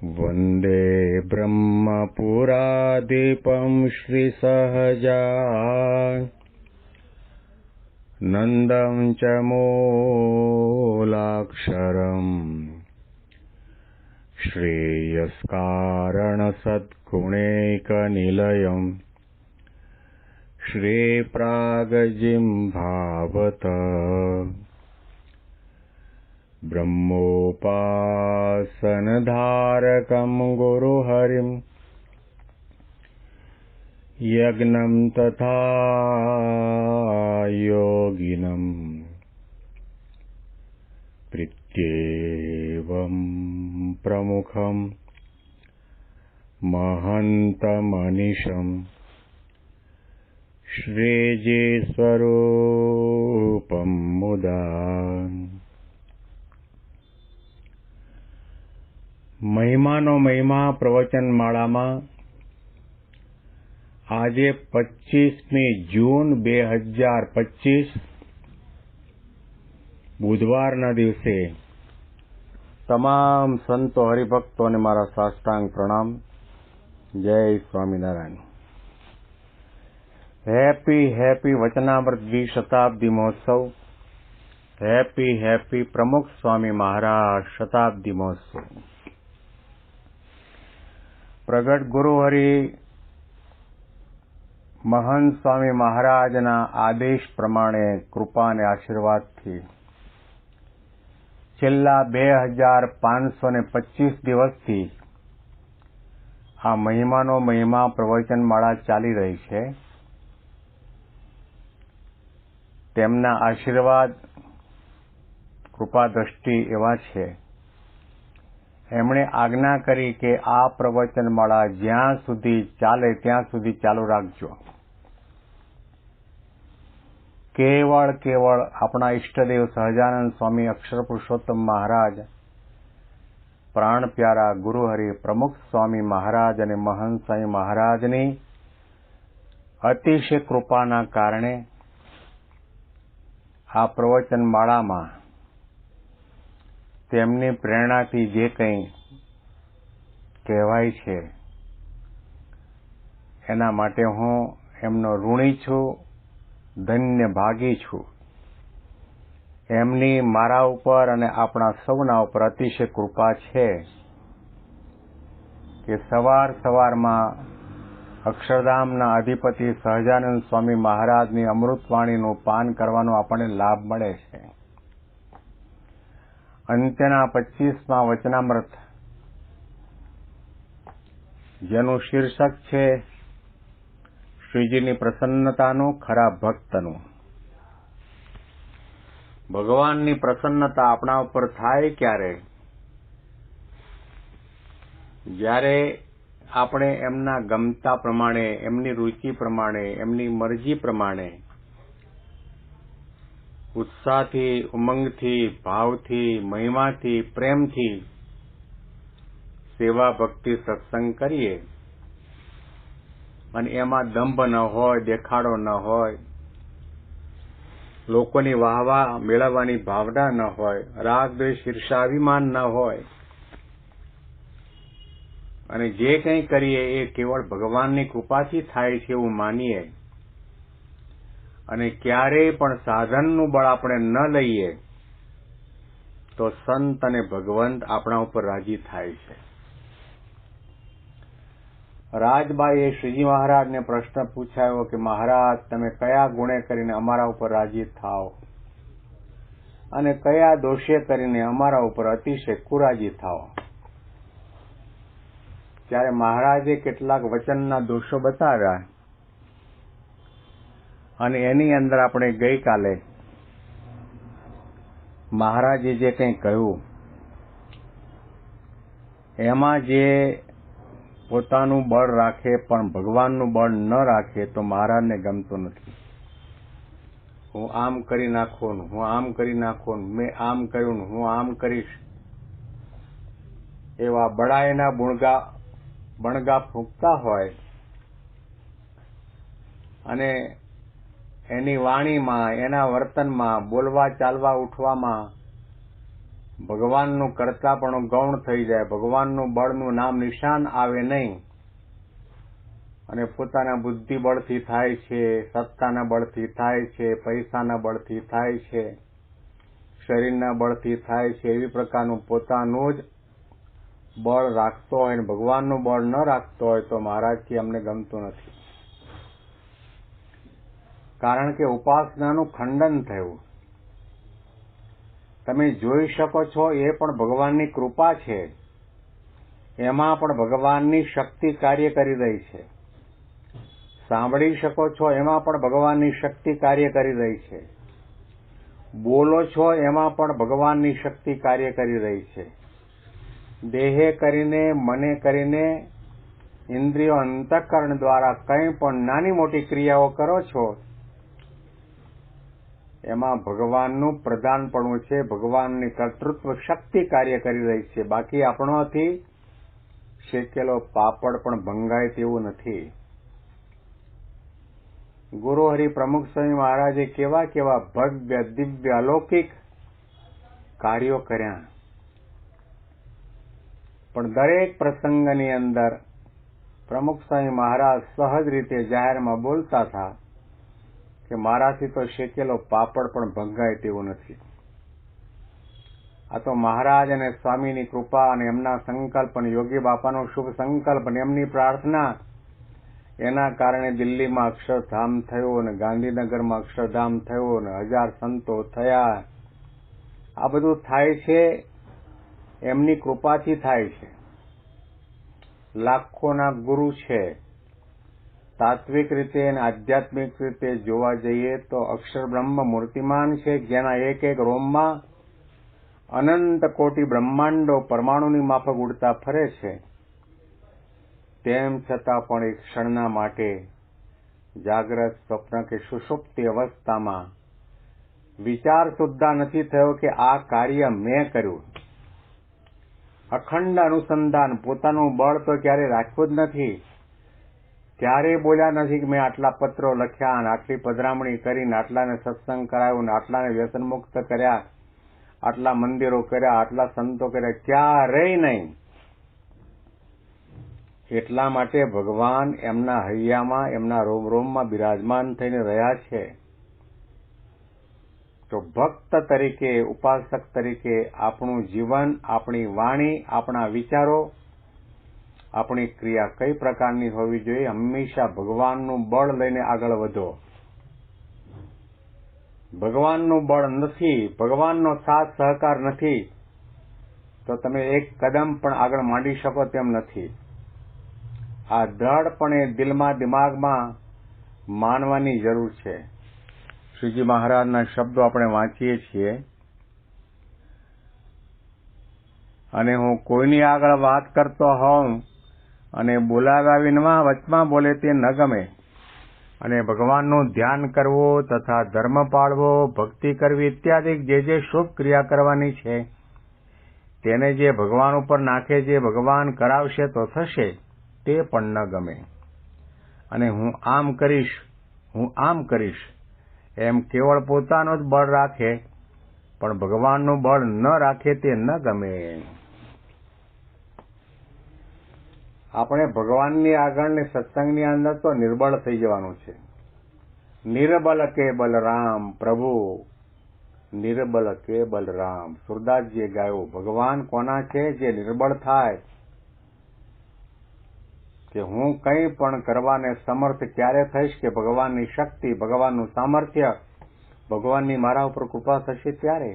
वन्दे ब्रह्मपुराधिपं श्रीसहजानन्दं च मूलाक्षरम् श्रेयस्कारणसद्गुणैकनिलयम् श्रीप्रागजिह्वावत ब्रह्मोपासनधारकं गुरुहरिं यज्ञं तथा योगिनं प्रीत्येवं प्रमुखं महन्तमनिशम् श्रीजीस्वरूपं मुदा મહિમાનો મહિમા પ્રવચનમાળામાં આજે 25મી જૂન 2025 બુધવારના દિવસે તમામ સંતો હરિભક્તોને મારા સાષ્ટાંગ પ્રણામ. જય સ્વામિનારાયણ. હેપી વચનામૃત દ્વિશતાબ્દી મહોત્સવ. હેપી પ્રમુખ સ્વામી મહારાજ શતાબ્દી મહોત્સવ. પ્રગટ ગુરુહરિ મહંત સ્વામી મહારાજના આદેશ પ્રમાણે કૃપા અને આશીર્વાદથી છેલ્લા 2525 દિવસથી આ મહિમાનો મહિમા પ્રવચનમાળા ચાલી રહી છે. તેમના આશીર્વાદ કૃપા દ્રષ્ટિ એવા છે, એમણે આજ્ઞા કરી કે આ પ્રવચનમાળા જ્યાં સુધી ચાલે ત્યાં સુધી ચાલુ રાખજો. કેવળ આપણા ઈષ્ટદેવ સહજાનંદ સ્વામી અક્ષર પુરુષોત્તમ મહારાજ, પ્રાણ પ્યારા ગુરુહરિ પ્રમુખ સ્વામી મહારાજ અને મહંત સ્વામી મહારાજની અતિશય કૃપાના કારણે આ પ્રવચનમાળામાં તેમની પ્રેરણાથી જે કંઈ કહેવાય છે એના માટે હું એમનો ઋણી છું, ધન્ય ભાગી છું. એમની મારા ઉપર અને આપણા સૌના ઉપર અતિશય કૃપા છે કે સવારમાં અક્ષરધામના અધિપતિ સહજાનંદ સ્વામી મહારાજની અમૃતવાણીનું પાન કરવાનો આપણને લાભ મળે છે. અંત્યના 25મા વચનામૃત, જેનું શીર્ષક છે શ્રીજીની પ્રસન્નતાનું ખરા ભક્તનું. ભગવાનની પ્રસન્નતા આપણા ઉપર થાય ક્યારે? જ્યારે આપણે એમના ગમતા પ્રમાણે, એમની રુચિ પ્રમાણે, એમની મરજી પ્રમાણે ઉત્સાહથી, ઉમંગથી, ભાવથી, મહિમાથી, પ્રેમથી સેવા ભક્તિ સત્સંગ કરીએ અને એમાં દંભ ન હોય, દેખાડો ન હોય, લોકોની વાહવા મેળવવાની ભાવના ન હોય, રાગ દ્વેષ ઈર્ષા અભિમાન ન હોય અને જે કંઈ કરીએ એ કેવળ ભગવાનની કૃપાથી થાય છે એવું માનીએ અને ક્યારેય પણ સાધનનું બળ આપણે ન લઈએ તો સંત અને ભગવંત આપણા ઉપર રાજી થાય છે. રાજબાઈએ શ્રીજી મહારાજને પ્રશ્ન પૂછાયો કે મહારાજ, તમે કયા ગુણે કરીને અમારા ઉપર રાજી થાઓ અને કયા દોષે કરીને અમારા ઉપર અતિશય કુરાજી થાઓ? ત્યારે મહારાજે કેટલાક વચનના દોષો બતાવ્યા અને એની અંદર આપણે ગઈકાલે મહારાજે જે કંઈ કહ્યું એમાં જે પોતાનું બળ રાખે પણ ભગવાનનું બળ ન રાખે તો મહારાજને ગમતું નથી. હું આમ કરી નાખું, હું આમ કરી નાખું, મેં આમ કર્યું, હું આમ કરીશ, એવા બળાઈના બણગા ફૂંકતા હોય અને એની વાણીમાં, એના વર્તનમાં, બોલવા ચાલવા ઉઠવામાં ભગવાનનું કરતાપણું ગૌણ થઈ જાય, ભગવાનનું બળનું નામ નિશાન આવે નહીં અને પોતાના બુદ્ધિ બળથી થાય છે, સત્તાના બળથી થાય છે, પૈસાના બળથી થાય છે, શરીરના બળથી થાય છે, એવી પ્રકારનું પોતાનું જ બળ રાખતો હોય અને ભગવાનનું બળ ન રાખતો હોય તો મહારાજથી અમને ગમતું નથી. કારણ કે ઉપાસનાનું ખંડન થયું. તમે જોઈ શકો છો એ પણ ભગવાનની કૃપા છે, એમાં પણ ભગવાનની શક્તિ કાર્ય કરી રહી છે. સાંભળી શકો છો એમાં પણ ભગવાનની શક્તિ કાર્ય કરી રહી છે. બોલો છો એમાં પણ ભગવાનની શક્તિ કાર્ય કરી રહી છે. દેહે કરીને, મને કરીને, ઇન્દ્રિયો અંતઃકરણ દ્વારા કંઈ પણ નાની મોટી ક્રિયાઓ કરો છો એમાં ભગવાનનું પ્રધાનપણું છે, ભગવાનની કર્તૃત્વ શક્તિ કાર્ય કરી રહી છે. બાકી આપણોથી શેકેલો પાપડ પણ ભંગાય તેવું નથી. ગુરુ હરિ પ્રમુખ સ્વામી મહારાજે કેવા કેવા ભવ્ય દિવ્ય અલૌકિક કાર્યો કર્યા, પણ દરેક પ્રસંગની અંદર પ્રમુખ સ્વામી મહારાજ સહજ રીતે જાહેરમાં બોલતા હતા કે મારાથી તો શેકેલો પાપડ પણ ભંગાય તેવું નથી. આ તો મહારાજ અને સ્વામીની કૃપા અને એમના સંકલ્પ અને યોગી બાપાનો શુભ સંકલ્પ અને એમની પ્રાર્થના, એના કારણે દિલ્હીમાં અક્ષરધામ થયું અને ગાંધીનગરમાં અક્ષરધામ થયું અને 1000 સંતો થયા. આ બધું થાય છે એમની કૃપાથી થાય છે. લાખોના ગુરુ છે. તાત્વિક રીતે અને આધ્યાત્મિક રીતે જોવા જઈએ તો અક્ષર બ્રહ્મ મૂર્તિમાન છે, જેના એક એક રોમમાં અનંત કોટી બ્રહ્માંડો પરમાણુની માફક ઉડતા ફરે છે. તેમ છતાં પણ એક ક્ષણના માટે જાગ્રત, સ્વપ્ન કે સુષુપ્તિ અવસ્થામાં વિચાર સુદ્ધા નથી થયો કે આ કાર્ય મેં કર્યું. અખંડ અનુસંધાન, પોતાનું બળ તો ક્યારે રાખ્યું જ નથી. ક્યારેય બોલ્યા નથી કે મેં આટલા પત્રો લખ્યા અને આટલી પધરામણી કરીને આટલાને સત્સંગ કરાવ્યું ને આટલાને વ્યસન મુક્ત કર્યા, આટલા મંદિરો કર્યા, આટલા સંતો કર્યા, ક્યારેય નહીં. એટલા માટે ભગવાન એમના હૈયામાં, એમના રોમ રોમમાં બિરાજમાન થઈને રહ્યા છે. તો ભક્ત તરીકે, ઉપાસક તરીકે આપણું જીવન, આપણી વાણી, આપણા વિચારો, આપણી ક્રિયા કઈ પ્રકારની હોવી જોઈએ? હંમેશા ભગવાનનું બળ લઈને આગળ વધો. ભગવાનનું બળ નથી, ભગવાનનો સાથ સહકાર નથી તો તમે એક કદમ પણ આગળ માંડી શકો તેમ નથી. આ દ્રઢપણે દિલમાં, દિમાગમાં માનવાની જરૂર છે. શ્રીજી મહારાજના શબ્દો આપણે વાંચીએ છીએ અને હું કોઈની આગળ વાત કરતો હોઉં અને બોલાવ્યા વિના વચમાં બોલે તે ન ગમે, અને ભગવાનનું ધ્યાન કરવું તથા ધર્મ પાળવો, ભક્તિ કરવી ઇત્યાદિ જે શુભ ક્રિયા કરવાની છે તેને જે ભગવાન ઉપર નાખે, જે ભગવાન કરાવશે તો થશે, તે પણ ન ગમે. અને હું આમ કરીશ, હું આમ કરીશ એમ કેવળ પોતાનો જ બળ રાખે પણ ભગવાનનું બળ ન રાખે તે ન ગમે. આપણે ભગવાનની આગળ ને સત્સંગની અંદર તો નિર્બળ થઈ જવાનું છે. નિર્બલ કે બલરામ પ્રભુ, નિર્બલ કે બલરામ. સુરદાસજીએ ગાયું. ભગવાન કોના છે? જે નિર્બળ થાય કે હું કંઈ પણ કરવાને સમર્થ ક્યારે થઈશ કે ભગવાનની શક્તિ, ભગવાનનું સામર્થ્ય, ભગવાનની મારા ઉપર કૃપા થશે ત્યારે.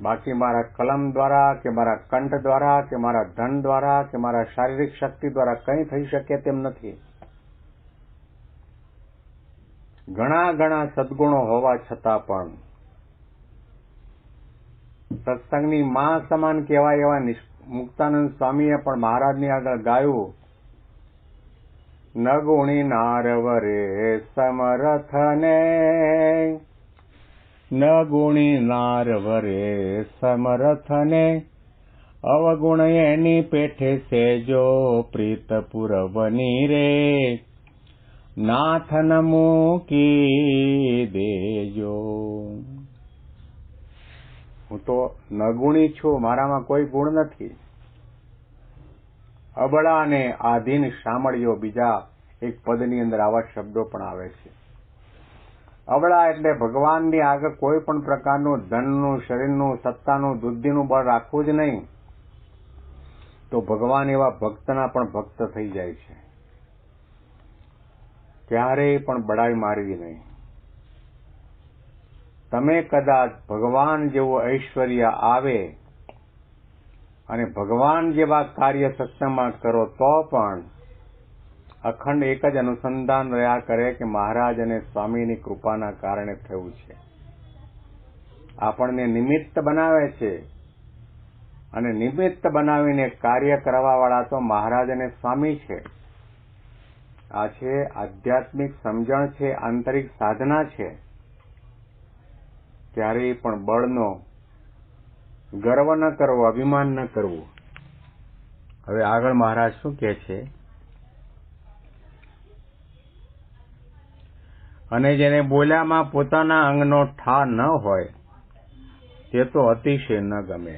બાકી મારા કલમ દ્વારા કે મારા કંઠ દ્વારા કે મારા ધન દ્વારા કે મારા શારીરિક શક્તિ દ્વારા કંઈ થઈ શકે તેમ નથી. ઘણા ઘણા સદગુણો હોવા છતાં પણ સત્સંગની માં સમાન કહેવાય એવા મુક્તાનંદ સ્વામીએ પણ મહારાજની આગળ ગાયું. ન ગુણી નારવરે સમરથને, ન ગુણી નારવરે સમરથને, અવગુણ એની પેઠે સેજો પ્રીત પુરવની રે, નાથન મૂકી દેજો. હું તો નગુણી છું, મારામાં કોઈ ગુણ નથી. અબળા અને આધીન શામળીઓ બીજા એક પદની અંદર આવા શબ્દો પણ આવે છે. અબળા એટલે ભગવાનની આગળ કોઈ પણ પ્રકારનું ધનનું, શરીરનું, સત્તાનું, બુદ્ધિનું બળ રાખવું જ નહીં, તો ભગવાન એવા ભક્તના પણ ભક્ત થઈ જાય છે. ક્યારેય પણ બડાઈ મારવી નહીં. તમે કદાચ ભગવાન જેવું ઐશ્વર્ય આવે અને ભગવાન જેવા કાર્ય સત્સંગમાં કરો તો પણ અખંડ એક જ અનુસંધાન રહ્યા કરે કે મહારાજ અને સ્વામીની કૃપાના કારણે થયું છે. આપણને નિમિત્ત બનાવે છે અને નિમિત્ત બનાવીને કાર્ય કરવાવાળા તો મહારાજ અને સ્વામી છે. આ છે આધ્યાત્મિક સમજણ છે, આંતરિક સાધના છે. ક્યારેય પણ બળનો ગર્વ ન કરવો, અભિમાન ન કરવું. હવે આગળ મહારાજ શું કહે છે? અને જેને બોલ્યામાં પોતાના અંગનો ઠા ન હોય તે તો અતિશય ન ગમે.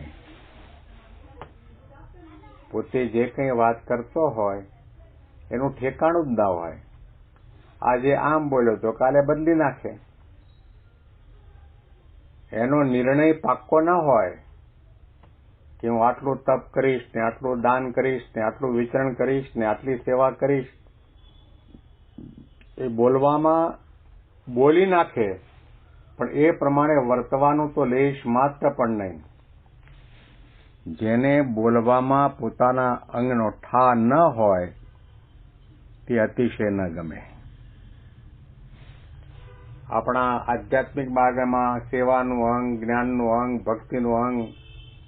પોતે જે કંઈ વાત કરતો હોય એનું ઠેકાણું જ ના હોય. આજે આમ બોલ્યો તો કાલે બદલી નાખે. એનો નિર્ણય પાક્કો ન હોય કે હું આટલું તપ કરીશ ને આટલું દાન કરીશ ને આટલું વિતરણ કરીશ ને આટલી સેવા કરીશ. એ બોલવામાં બોલી નાખે, પણ એ પ્રમાણે વર્તવાનું તો લેશ માત્ર પણ નહીં. જેને બોલવામાં પોતાના અંગનો ઠા ન હોય તે અતિશય ન ગમે. આપણા આધ્યાત્મિક માર્ગમાં સેવાનું અંગ, જ્ઞાનનું અંગ, ભક્તિનું અંગ,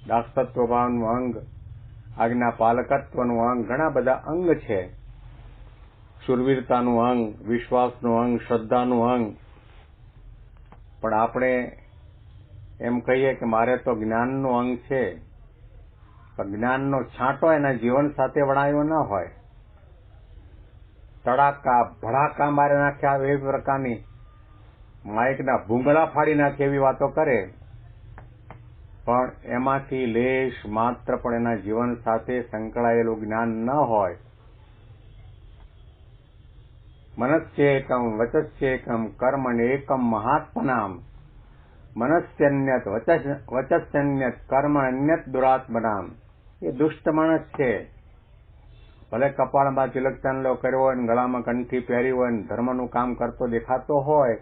દાસત્વભાવનું અંગ, આજ્ઞા પાલકત્વનું અંગ, ઘણા બધા અંગ છે. શુરવીરતાનું અંગ, વિશ્વાસનું અંગ, શ્રદ્ધાનું અંગ. પણ આપણે એમ કહીએ કે મારે તો જ્ઞાનનું અંગ છે, પણ જ્ઞાનનો છાંટો એના જીવન સાથે વણાયો ન હોય. તડાકા ભડાકા મારી નાખ્યા એવી પ્રકારની માઇકના ભૂંગળા ફાડી નાખે એવી વાતો કરે, પણ એમાંથી લેશ માત્ર પણ એના જીવન સાથે સંકળાયેલું જ્ઞાન ન હોય. મનસ્યેકમ વચસ્યેકમ કર્મણ એકમ મહાત્મનામ મનસ્યન્યત વચસ્યન્યત કર્મણ્યત દુરાત્મનામ. એ દુષ્ટ માણસ છે. ભલે કપાળમાં તિલક ચાંદલો કર્યો હોય, ગળામાં કંઠી પહેરી હોય, ધર્મનું કામ કરતો દેખાતો હોય,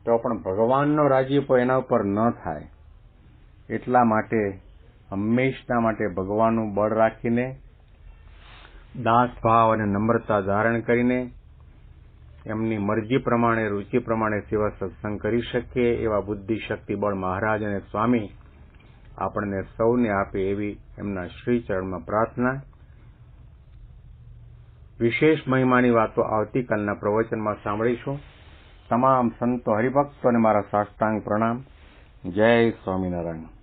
તો પણ ભગવાનનો રાજીપો એના ઉપર ન થાય. એટલા માટે હંમેશના માટે ભગવાનનું બળ રાખીને, દાસ ભાવ અને નમ્રતા ધારણ કરીને એમની મરજી પ્રમાણે, રુચિ પ્રમાણે સેવા સત્સંગ કરી શકીએ એવા બુદ્ધિ, શક્તિ, બળ મહારાજ અને સ્વામી આપણને સૌને આપે એવી એમના શ્રી ચરણમાં પ્રાર્થના. વિશેષ મહિમાની વાતો આવતીકાલના પ્રવચનમાં સાંભળીશું. તમામ સંતો હરિભક્તોને મારા સાષ્ટાંગ પ્રણામ. જય સ્વામિનારાયણ.